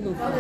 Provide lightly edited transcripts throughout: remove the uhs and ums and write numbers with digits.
tout nos frères.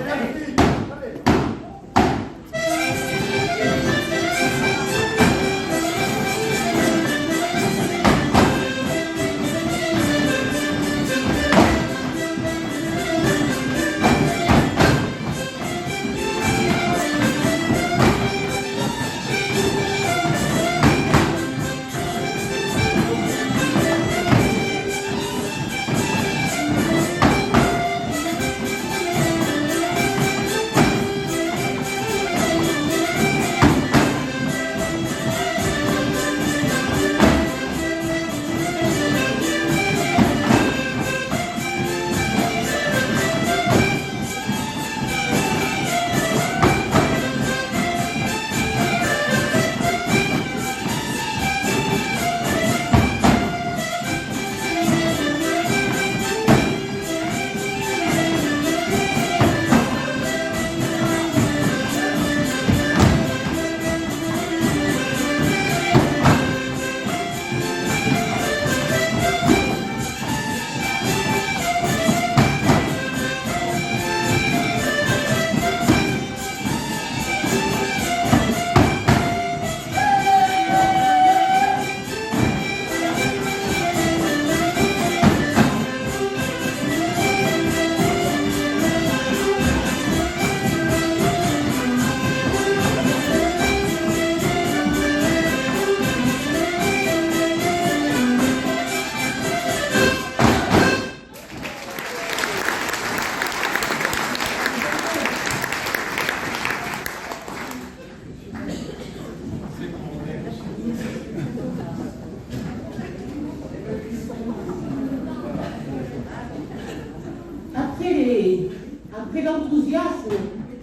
Après l'enthousiasme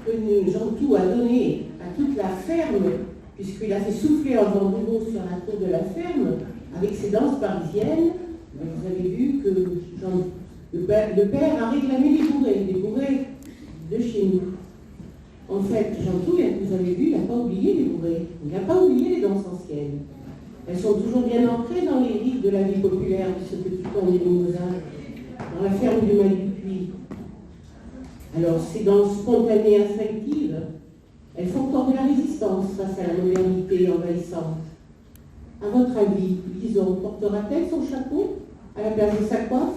que Jean-Tout a donné à toute la ferme, puisqu'il a fait souffler un vent nouveau sur la tour de la ferme, avec ses danses parisiennes, vous avez vu que le père a réclamé des bourrées de chez nous. En fait, Jean-Tout, vous avez vu, il n'a pas oublié les bourrées, il n'a pas oublié les danses anciennes. Elles sont toujours bien ancrées dans les rites de la vie populaire de ce petit coin des Mimosins, dans la ferme du Mal-du-Puy. Alors, ces danses spontanées, instinctives, elles font encore de la résistance face à la modernité envahissante. À votre avis, Lison portera-t-elle son chapeau à la place de sa coiffe ?